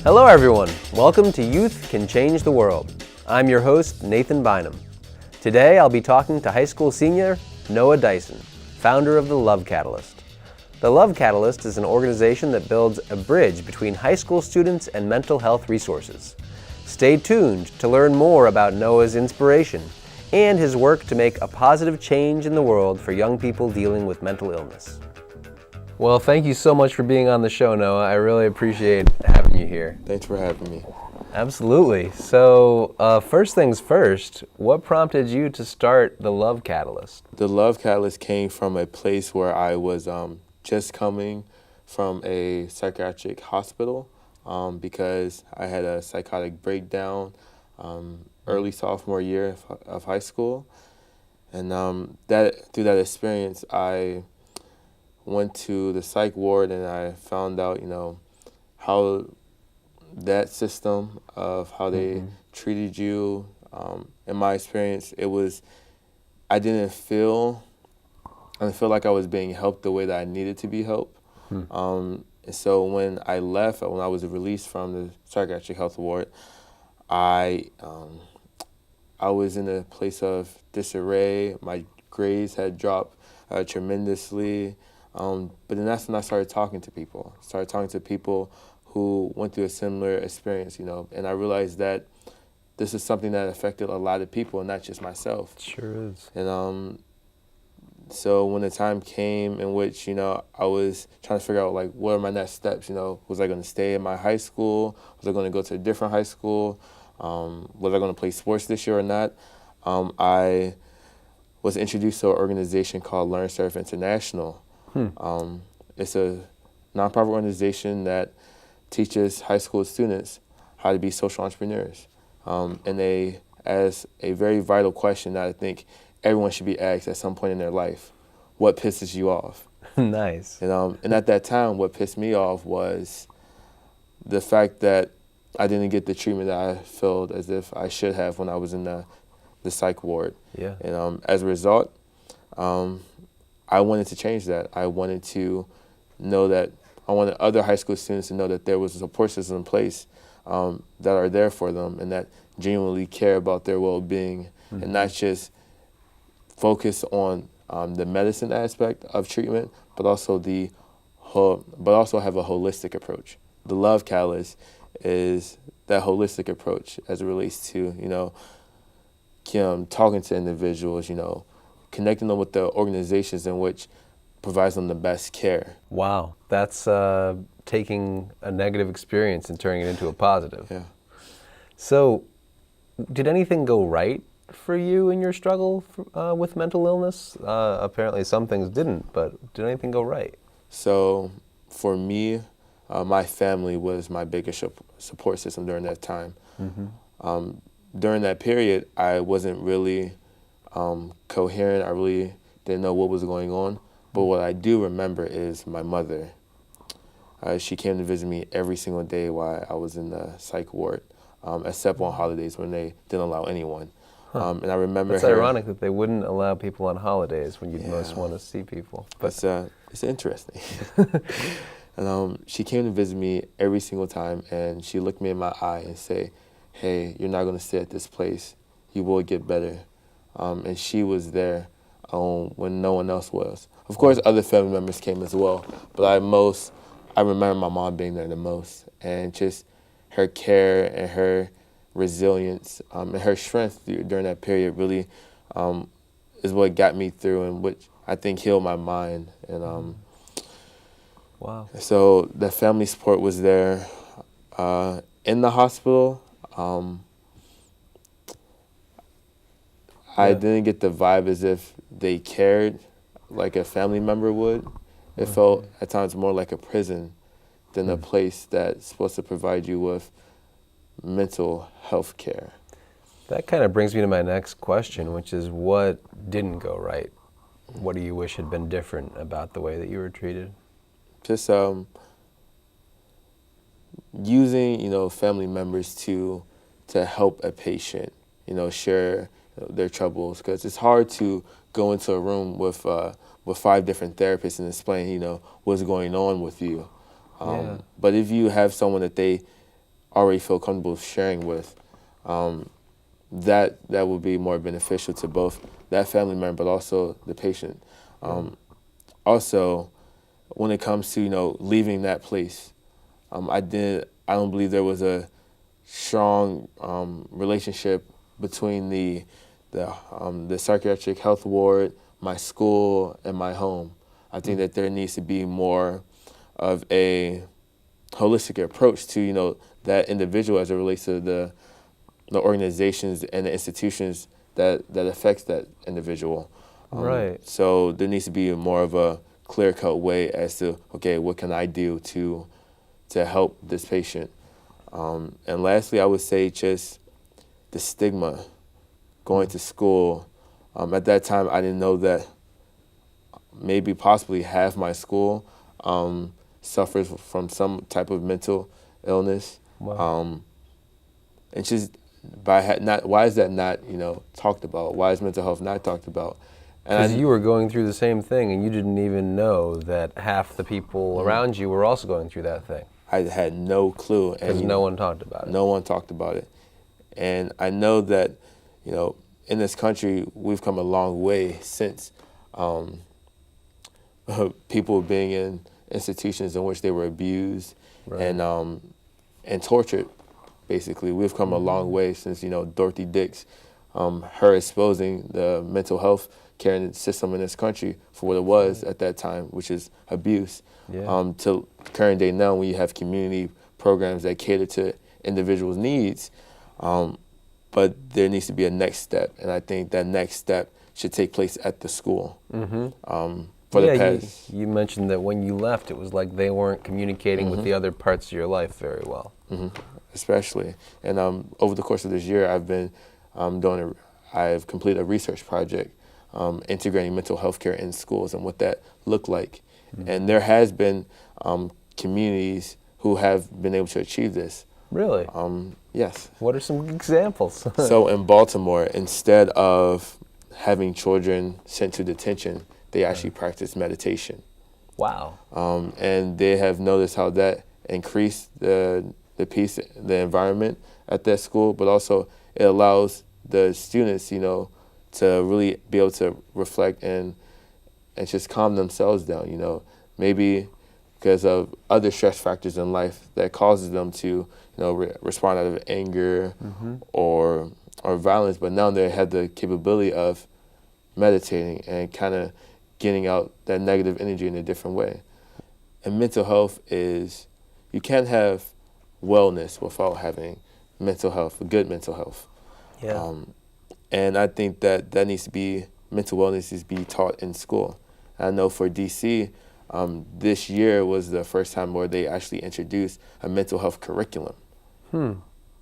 Hello everyone, welcome to Youth Can Change the World. I'm your host, Nathan Bynum. Today I'll be talking to high school senior Noah Dyson, founder of the Love Catalyst. The Love Catalyst is an organization that builds a bridge between high school students and mental health resources. Stay tuned to learn more about Noah's inspiration and his work to make a positive change in the world for young people dealing with mental illness. Well, thank you so much for being on the show, Noah. I really appreciate having you here. Thanks for having me. Absolutely. So, first things first, what prompted you to start the Love Catalyst? The Love Catalyst came from a place where I was just coming from a psychiatric hospital because I had a psychotic breakdown early sophomore year of high school. And through that experience, I went to the psych ward and I found out, how that system of how they treated you. In my experience, I didn't feel like I was being helped the way that I needed to be helped. And so when I was released from the psychiatric health ward, I was in a place of disarray. My grades had dropped tremendously. But then that's when I started talking to people. Who went through a similar experience, and I realized that this is something that affected a lot of people, and not just myself. It sure is. And so when the time came in which, I was trying to figure out, what are my next steps, was I going to stay in my high school? Was I going to go to a different high school? Was I going to play sports this year or not? I was introduced to an organization called Learn Surf International. It's a nonprofit organization that teaches high school students how to be social entrepreneurs. And as a very vital question that I think everyone should be asked at some point in their life, what pisses you off? Nice. And at that time, what pissed me off was the fact that I didn't get the treatment that I felt as if I should have when I was in the psych ward. Yeah. And as a result, I wanted to change that. I wanted other high school students to know that there was a support system in place that are there for them and that genuinely care about their well-being and not just focus on the medicine aspect of treatment, but also have a holistic approach. The Love Catalyst is that holistic approach as it relates to talking to individuals, connecting them with the organizations in which provides them the best care. Wow, that's taking a negative experience and turning it into a positive. Yeah. So, did anything go right for you in your struggle with mental illness? Apparently some things didn't, but did anything go right? So, for me, my family was my biggest support system during that time. During that period, I wasn't really coherent. I really didn't know what was going on. But what I do remember is my mother. She came to visit me every single day while I was in the psych ward, except on holidays when they didn't allow anyone. And I remember It's ironic that they wouldn't allow people on holidays when you'd most want to see people. But it's interesting. And she came to visit me every single time, and she looked me in my eye and say, "Hey, you're not going to stay at this place. You will get better." And she was there when no one else was. Of course, other family members came as well, but I remember my mom being there the most, and just her care and her resilience and her strength during that period really is what got me through and which I think healed my mind. And wow. So the family support was there. In the hospital, I didn't get the vibe as if they cared like a family member would. It felt at times more like a prison than a place that's supposed to provide you with mental health care. That kind of brings me to my next question, which is what didn't go right? What do you wish had been different about the way that you were treated? Just using, family members to help a patient, share their troubles, because it's hard to go into a room with 5 different therapists and explain, what's going on with you. But if you have someone that they already feel comfortable sharing with, that would be more beneficial to both that family member, but also the patient. Also, when it comes to leaving that place, I don't believe there was a strong relationship between the psychiatric health ward, my school, and my home. I think that there needs to be more of a holistic approach to that individual as it relates to the organizations and the institutions that affects that individual. Right. So there needs to be more of a clear-cut way as to, okay, what can I do to help this patient? And lastly, I would say just the stigma going to school. At that time, I didn't know that maybe possibly half my school suffers from some type of mental illness. Wow. And just why is that not talked about? Why is mental health not talked about? Because you were going through the same thing, and you didn't even know that half the people around you were also going through that thing. I had no clue. Because no one talked about it. No one talked about it. And I know that, in this country, we've come a long way since people being in institutions in which they were abused and tortured, basically. We've come a long way since, Dorothy Dix, her exposing the mental health care system in this country for what it was at that time, which is abuse. To current day now, when you have community programs that cater to individuals' needs, but there needs to be a next step, and I think that next step should take place at the school. For the past. You mentioned that when you left, it was like they weren't communicating with the other parts of your life very well. Especially, and over the course of this year, I've been I've completed a research project integrating mental health care in schools and what that looked like. And there has been communities who have been able to achieve this. Really? Yes. What are some examples? So in Baltimore, instead of having children sent to detention, they actually practice meditation. Wow. And they have noticed how that increased the peace, the environment at that school, but also it allows the students, to really be able to reflect and just calm themselves down, maybe because of other stress factors in life that causes them to, respond out of anger or violence, but now they have the capability of meditating and kind of getting out that negative energy in a different way. And mental health is, you can't have wellness without having mental health, good mental health. Yeah. And I think that needs to be, mental wellness needs to be taught in school. I know for DC, this year was the first time where they actually introduced a mental health curriculum.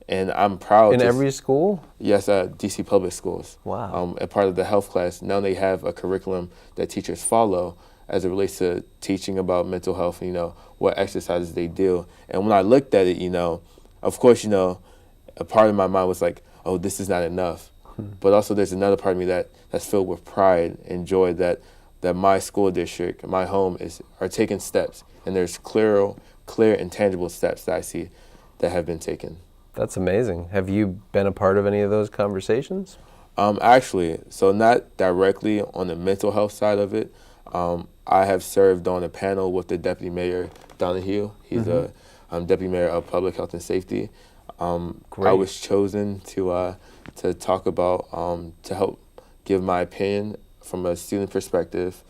And I'm proud. In every school? Yes, DC public schools. Wow. A part of the health class, now they have a curriculum that teachers follow as it relates to teaching about mental health, what exercises they do. And when I looked at it, of course, a part of my mind was like, oh, this is not enough. But also there's another part of me that's filled with pride and joy that my school district, my home are taking steps. And there's clear and tangible steps that I see that have been taken. That's amazing. Have you been a part of any of those conversations? Actually, so not directly on the mental health side of it. I have served on a panel with the Deputy Mayor Donahue. He's a Deputy Mayor of Public Health and Safety. Great. I was chosen to talk about, to help give my opinion from a student perspective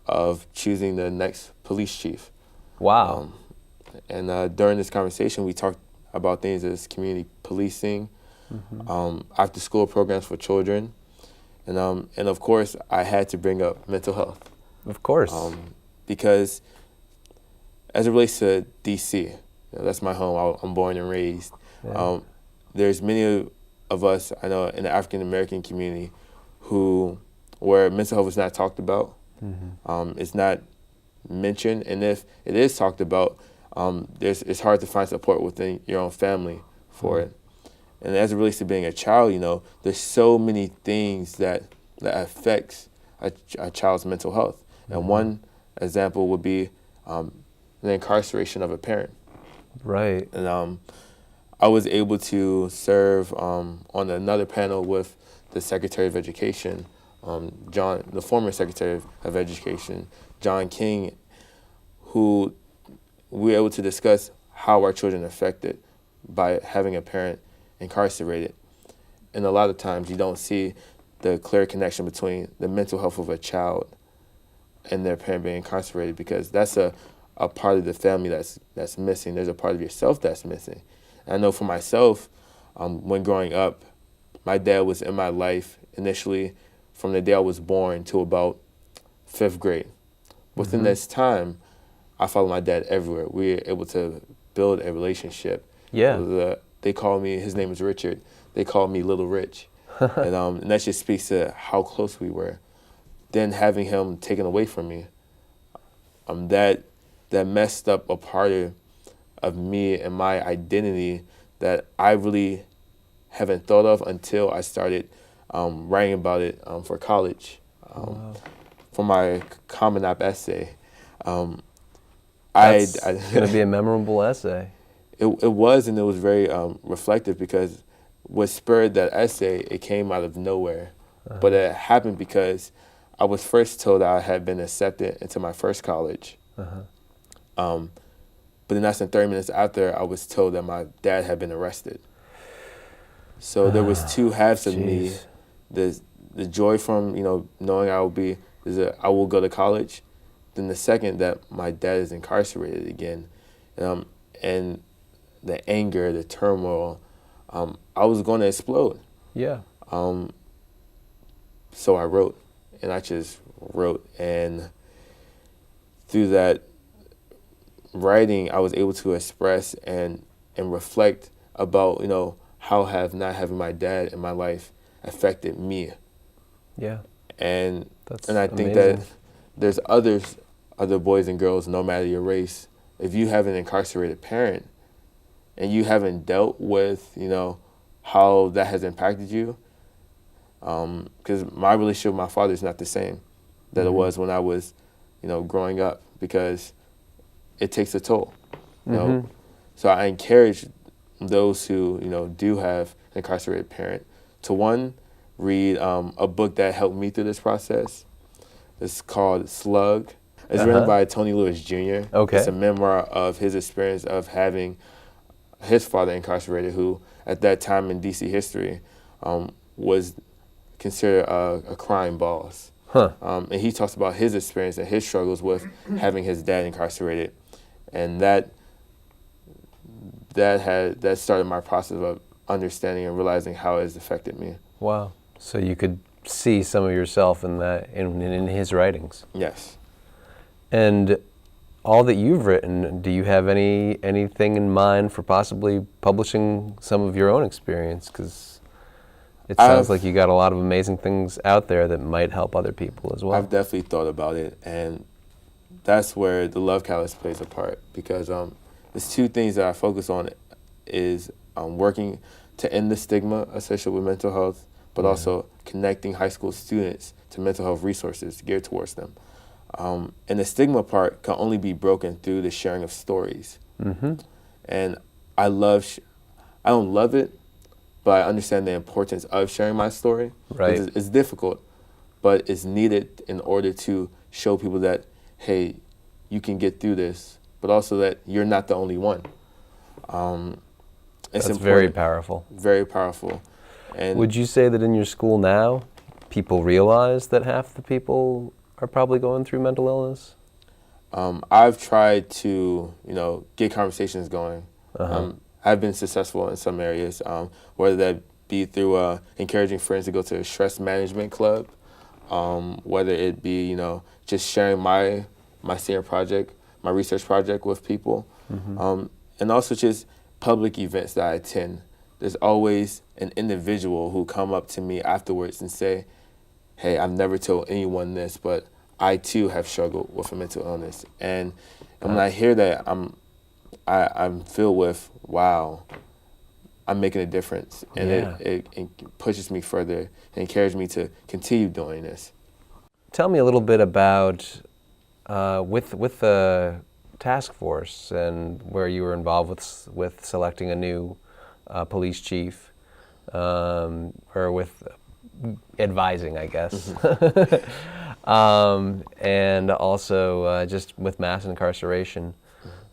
of choosing the next police chief. Wow. And during this conversation, we talked about things as community policing, after school programs for children, and of course I had to bring up mental health. Of course. Because as it relates to DC, that's my home. I'm born and raised. Yeah. There's many of us I know in the African American community where mental health is not talked about. It's not mentioned, and if it is talked about, it's hard to find support within your own family for it. And as it relates to being a child, there's so many things that affects a child's mental health. And one example would be the incarceration of a parent. Right. And I was able to serve on another panel with the Secretary of Education, the former Secretary of Education, John King, who we were able to discuss how our children are affected by having a parent incarcerated. And a lot of times you don't see the clear connection between the mental health of a child and their parent being incarcerated, because that's a part of the family that's missing. There's a part of yourself that's missing. And I know for myself, when growing up, my dad was in my life initially from the day I was born to about 5th grade. Within this time, I followed my dad everywhere. We were able to build a relationship. Yeah. They call me, his name is Richard, they call me Little Rich. And that just speaks to how close we were. Then having him taken away from me, that messed up a part of me and my identity that I really haven't thought of until I started writing about it for college. For my Common App essay. That's going to be a memorable essay. It was, and it was very reflective, because what spurred that essay, it came out of nowhere. But it happened because I was first told that I had been accepted into my first college. But then less than 30 minutes after, I was told that my dad had been arrested. So there was two halves of me. The joy from, knowing I will go to college. Then the second, that my dad is incarcerated again. And the anger, the turmoil, I was going to explode. Yeah. So I wrote, and I just wrote. And through that writing, I was able to express and reflect about, how have not having my dad in my life affected me. Yeah. And That's I think that there's other boys and girls, no matter your race, if you have an incarcerated parent and you haven't dealt with, how that has impacted you, because my relationship with my father is not the same that it was when I was, growing up, because it takes a toll. So I encourage those who, do have an incarcerated parent to, one, read a book that helped me through this process. It's called Slug. It's written by Tony Lewis Jr. Okay. It's a memoir of his experience of having his father incarcerated, who at that time in D.C. history was considered a crime boss. And he talks about his experience and his struggles with having his dad incarcerated. And that started my process of understanding and realizing how it has affected me. Wow. So you could see some of yourself in that in his writings. Yes. And all that you've written, do you have anything in mind for possibly publishing some of your own experience? Because it sounds like you got a lot of amazing things out there that might help other people as well. I've definitely thought about it, and that's where the Love Catalyst plays a part, because there's two things that I focus on is working to end the stigma associated with mental health, but also connecting high school students to mental health resources geared towards them. And the stigma part can only be broken through the sharing of stories. And I don't love it, but I understand the importance of sharing my story. Right. It's difficult, but it's needed in order to show people that, hey, you can get through this, but also that you're not the only one. It's That's very powerful. Very powerful. And would you say that in your school now, people realize that half the people are probably going through mental illness? I've tried to, get conversations going. I've been successful in some areas, whether that be through encouraging friends to go to a stress management club, whether it be, just sharing my senior project, my research project with people, and also just public events that I attend. There's always an individual who come up to me afterwards and say, hey, I've never told anyone this, but I too have struggled with a mental illness. And when I hear that, I'm filled with, wow, I'm making a difference. And it pushes me further and encourages me to continue doing this. Tell me a little bit about with the task force and where you were involved with selecting a new police chief, or with advising, I guess, and also just with mass incarceration.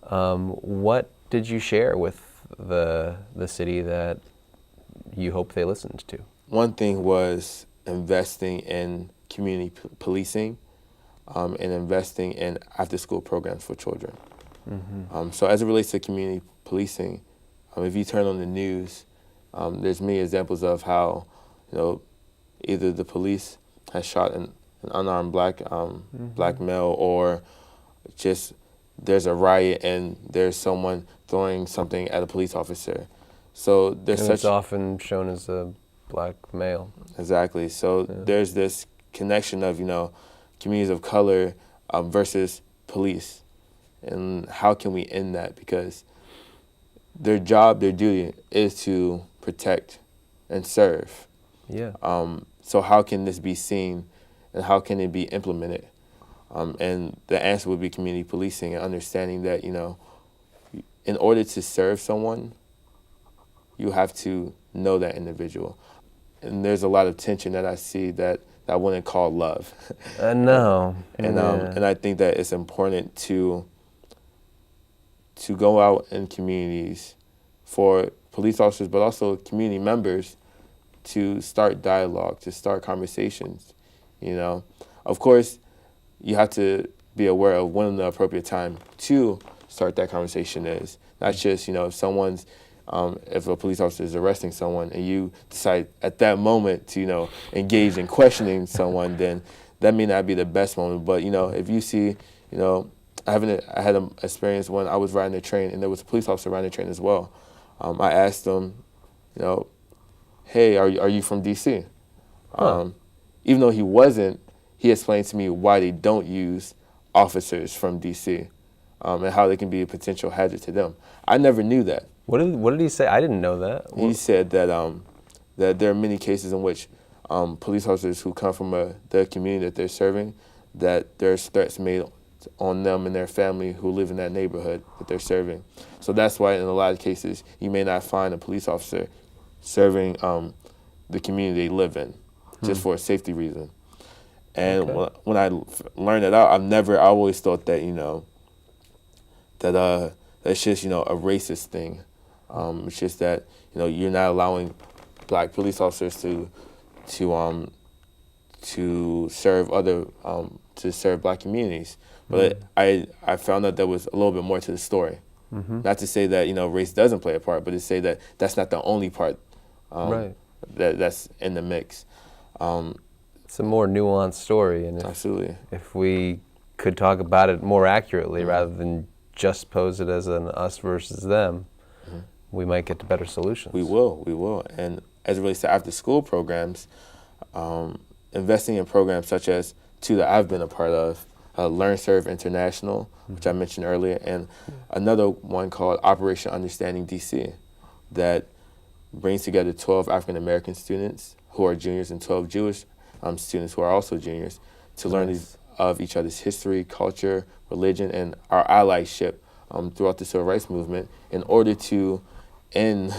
What did you share with the city that you hope they listened to? One thing was investing in community policing and investing in after-school programs for children. So as it relates to community policing, if you turn on the news, there's many examples of how, either the police has shot an unarmed black male, or just there's a riot and there's someone throwing something at a police officer. So there's and such it's often shown as a black male. Exactly. So there's this connection of communities of color versus police, and how can we end that? Because their job, their duty is to protect and serve. Yeah. So how can this be seen, and how can it be implemented? And the answer would be community policing, and understanding that in order to serve someone, you have to know that individual. And there's a lot of tension that I see that I wouldn't call love. No. And and I think that it's important to go out in communities for police officers, but also community members, to start dialogue, to start conversations. Of course, you have to be aware of when the appropriate time to start that conversation is. Not just if a police officer is arresting someone and you decide at that moment to engage in questioning someone, then that may not be the best moment. But if you see, I had an experience when I was riding the train and there was a police officer riding the train as well. I asked him, hey, are you from D.C.? Even though he wasn't, he explained to me why they don't use officers from D.C. And how they can be a potential hazard to them. I never knew that. What did he say? I didn't know that. He said that that there are many cases in which police officers who come from the community that they're serving, that there's threats made on them and their family who live in that neighborhood that they're serving. So that's why in a lot of cases you may not find a police officer serving the community they live in, just for a safety reason. And when I learned that out, I always thought that that that's just a racist thing. It's just that you're not allowing black police officers to serve black communities. But I found out there was a little bit more to the story. Not to say that race doesn't play a part, but to say that that's not the only part that's in the mix. It's a more nuanced story, and absolutely, if we could talk about it more accurately rather than just pose it as an us versus them, we might get to better solutions. We will. And as it relates to after-school programs, investing in programs such as two that I've been a part of, Learn Serve International, which I mentioned earlier, and another one called Operation Understanding DC, that brings together 12 African American students who are juniors and 12 Jewish students who are also juniors to learn of each other's history, culture, religion, and our allyship throughout the civil rights movement in order to end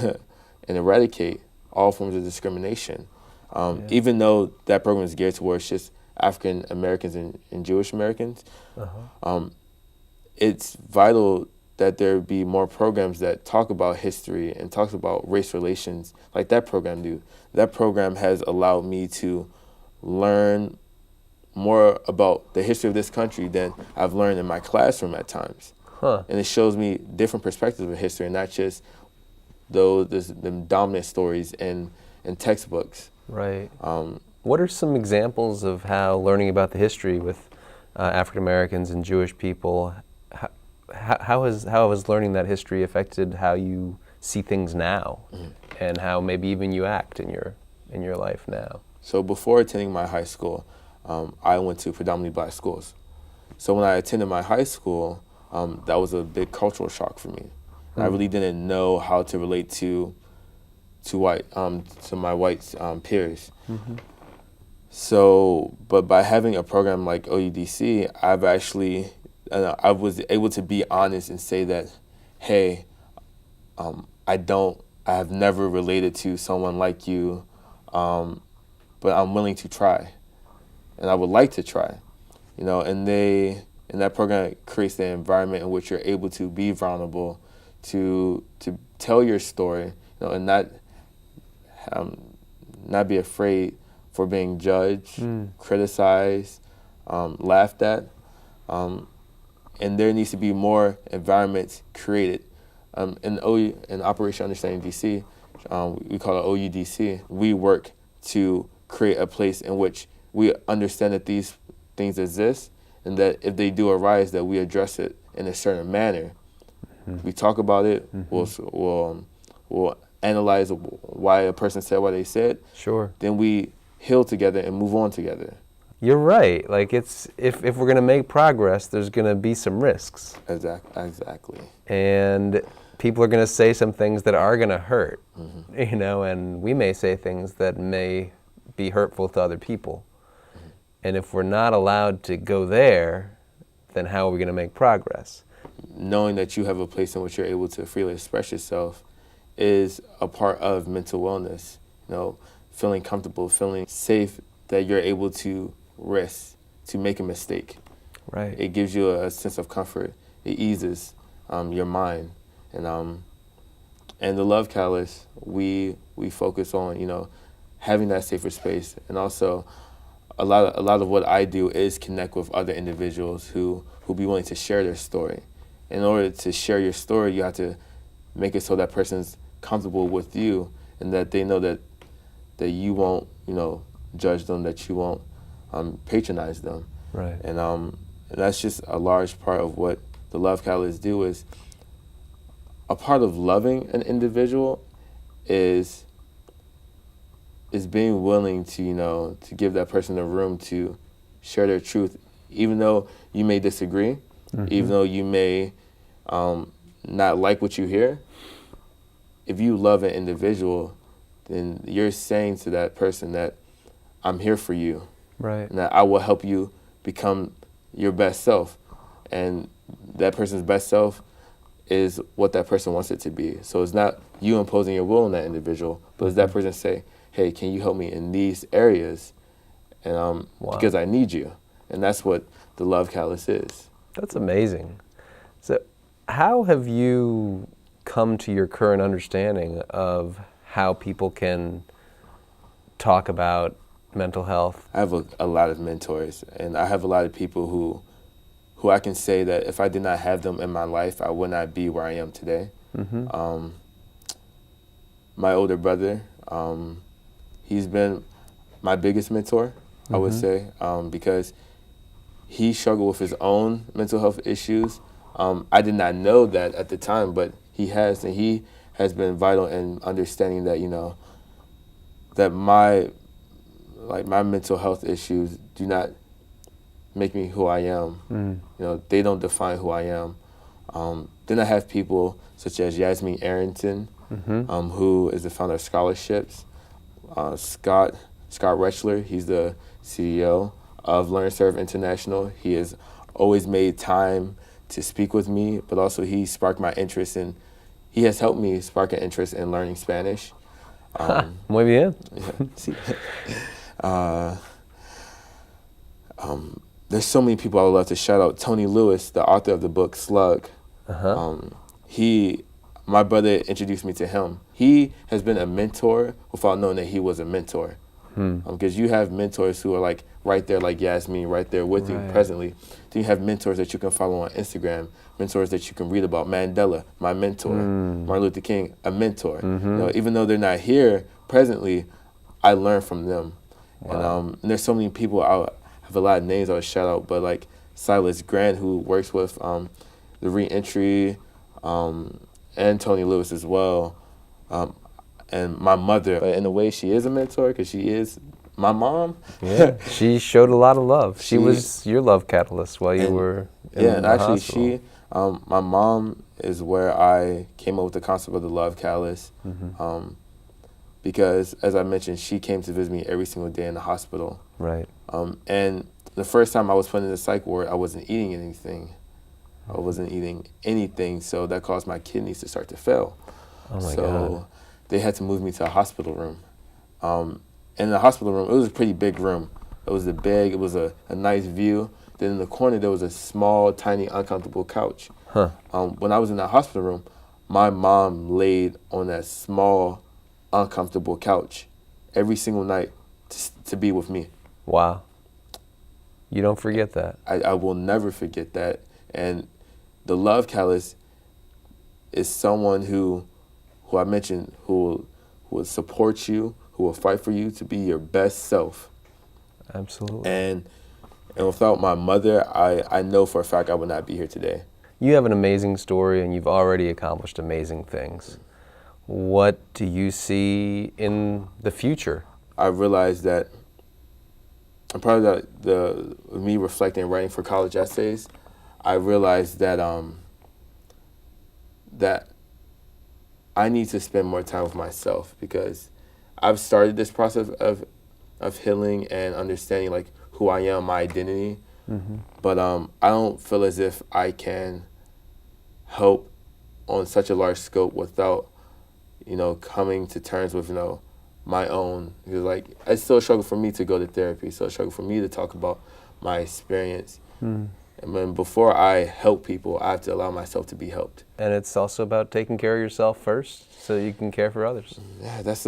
and eradicate all forms of discrimination. Even though that program is geared towards just African Americans and Jewish Americans, it's vital that there be more programs that talk about history and talks about race relations like that program do. That program has allowed me to learn more about the history of this country than I've learned in my classroom at times. And it shows me different perspectives of history, and not just the dominant stories in textbooks. Right. What are some examples of how learning about the history with African Americans and Jewish people, how has learning that history affected how you see things now, and how maybe even you act in your life now? So before attending my high school, I went to predominantly black schools. So when I attended my high school, that was a big cultural shock for me. I really didn't know how to relate to my white peers. So, but by having a program like OUDC, I was able to be honest and say that, hey, I don't I have never related to someone like you, but I'm willing to try, and I would like to try, and that program creates the environment in which you're able to be vulnerable, to tell your story, and not be afraid for being judged, criticized, laughed at, and there needs to be more environments created. In Operation Understanding DC, we call it OUDC. We work to create a place in which we understand that these things exist, and that if they do arise, that we address it in a certain manner. We talk about it. We'll analyze why a person said what they said. Sure. Then we heal together and move on together. You're right. Like, it's if we're going to make progress, there's going to be some risks. Exactly. And people are going to say some things that are going to hurt, and we may say things that may be hurtful to other people. And if we're not allowed to go there, then how are we going to make progress? Knowing that you have a place in which you're able to freely express yourself is a part of mental wellness. Feeling comfortable, feeling safe, that you're able to risk, to make a mistake. Right. It gives you a sense of comfort. It eases your mind. And the Love Catalyst, we focus on, having that safer space. And also, a lot of what I do is connect with other individuals who be willing to share their story. In order to share your story, you have to make it so that person's comfortable with you, and that they know that you won't, judge them, that you won't patronize them. Right. And that's just a large part of what the Love Catalyst do. Is a part of loving an individual is being willing to to give that person the room to share their truth, even though you may disagree, even though you may not like what you hear. If you love an individual, then you're saying to that person that I'm here for you, right, and that I will help you become your best self. And that person's best self is what that person wants it to be. So it's not you imposing your will on that individual, but it's that person say, hey, can you help me in these areas? And because I need you. And that's what the Love Catalyst is. That's amazing. So how have you come to your current understanding of how people can talk about mental health? I have a lot of mentors, and I have a lot of people who I can say that if I did not have them in my life, I would not be where I am today. My older brother, he's been my biggest mentor, I would say, because he struggled with his own mental health issues. I did not know that at the time, but he has, and he has been vital in understanding that, that my mental health issues do not make me who I am. They don't define who I am. Then I have people such as Yasmin Arrington, who is the founder of Scholarships. Scott Rechler, he's the CEO of Learn Serve International. He has always made time to speak with me, but also he sparked my interest in, he has helped me spark an interest in learning Spanish. Muy bien. Sí. There's so many people I would love to shout out. Tony Lewis, the author of the book Slug. My brother introduced me to him. He has been a mentor without knowing that he was a mentor. Because you have mentors who are like right there, like Yasmin, right there with you presently. Then you have mentors that you can follow on Instagram, mentors that you can read about. Mandela, my mentor. Martin Luther King, a mentor. Even though they're not here presently, I learn from them. And there's so many people, I have a lot of names I would shout out, but like Silas Grant, who works with the reentry, and Tony Lewis as well. And my mother, but in a way she is a mentor because she is my mom. Yeah, she showed a lot of love. She was your love catalyst while you were in the hospital. My mom is where I came up with the concept of the Love Catalyst. Because, as I mentioned, she came to visit me every single day in the hospital. Right. And the first time I was put in the psych ward, I wasn't eating anything. So that caused my kidneys to start to fail. Oh my God. they had to move me to a hospital room. In the hospital room, it was a pretty big room. It was a nice view. Then in the corner, there was a small, tiny, uncomfortable couch. Huh. When I was in that hospital room, my mom laid on that small, uncomfortable couch every single night to be with me. Wow. You don't forget that. I will never forget that. And the love catalyst is someone who I mentioned, who will support you, who will fight for you to be your best self. Absolutely. And without my mother, I know for a fact I would not be here today. You have an amazing story, and you've already accomplished amazing things. What do you see in the future? I realized that, and part of the me reflecting and writing for college essays, I realized that that I need to spend more time with myself, because I've started this process of healing and understanding like who I am, my identity. Mm-hmm. But I don't feel as if I can help on such a large scope without, coming to terms with, my own. Because like it's still a struggle for me to go to therapy. It's still a struggle for me to talk about my experience. Mm. And then before I help people, I have to allow myself to be helped. And it's also about taking care of yourself first so you can care for others. Yeah, that's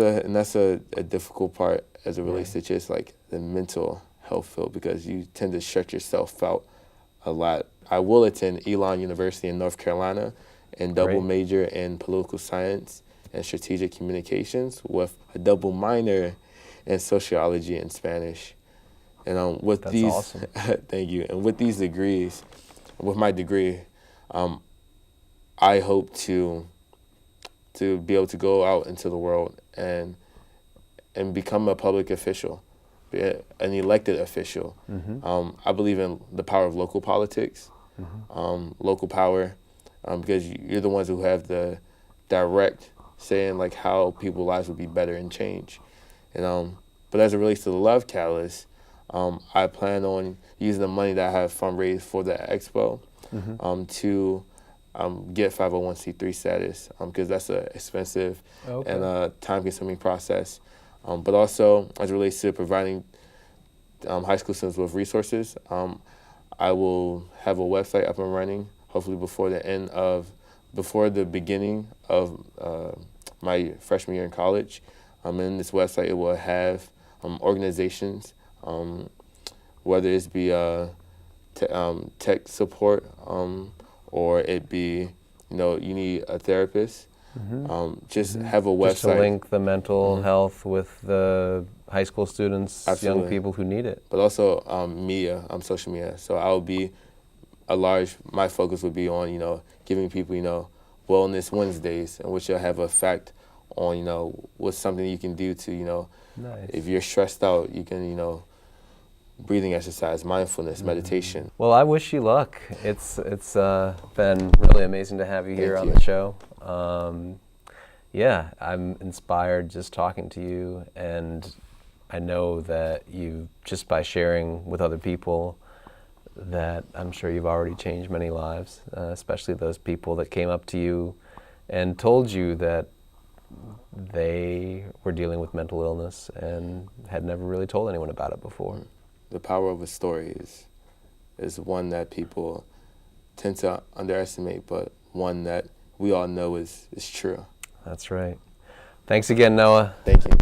a difficult part as it relates to just like the mental health field, because you tend to shut yourself out a lot. I will attend Elon University in North Carolina and double major in political science and strategic communications with a double minor in sociology and Spanish. And with That's these, awesome. thank you. And with these degrees, with my degree, I hope to be able to go out into the world and become a public official, be an elected official. Mm-hmm. I believe in the power of local politics, local power, because you're the ones who have the direct say in like how people's lives would be better and change. And but as it relates to the Love Catalyst, I plan on using the money that I have fundraised for the expo to get 501c3 status, because that's an expensive and a time-consuming process. But also, as it relates to providing high school students with resources, I will have a website up and running, hopefully before the beginning of my freshman year in college. In this website, it will have organizations, whether it be tech support, or it be, you need a therapist. Just have a website. Just to link the mental health with the high school students, Absolutely. young people who need it. But also media, social media. So I will be my focus would be on, giving people, Wellness Wednesdays, in which you'll have an effect on, what's something you can do to, Nice. If you're stressed out, you can, breathing exercise, mindfulness, meditation. Well, I wish you luck. It's been really amazing to have you here on the show. Yeah, I'm inspired just talking to you, and I know that you, just by sharing with other people, that I'm sure you've already changed many lives, especially those people that came up to you and told you that they were dealing with mental illness and had never really told anyone about it before. The power of a story is one that people tend to underestimate, but one that we all know is true. That's right. Thanks again, Noah. Thank you.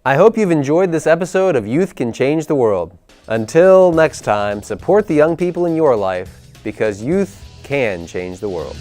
I hope you've enjoyed this episode of Youth Can Change the World. Until next time, support the young people in your life, because youth can change the world.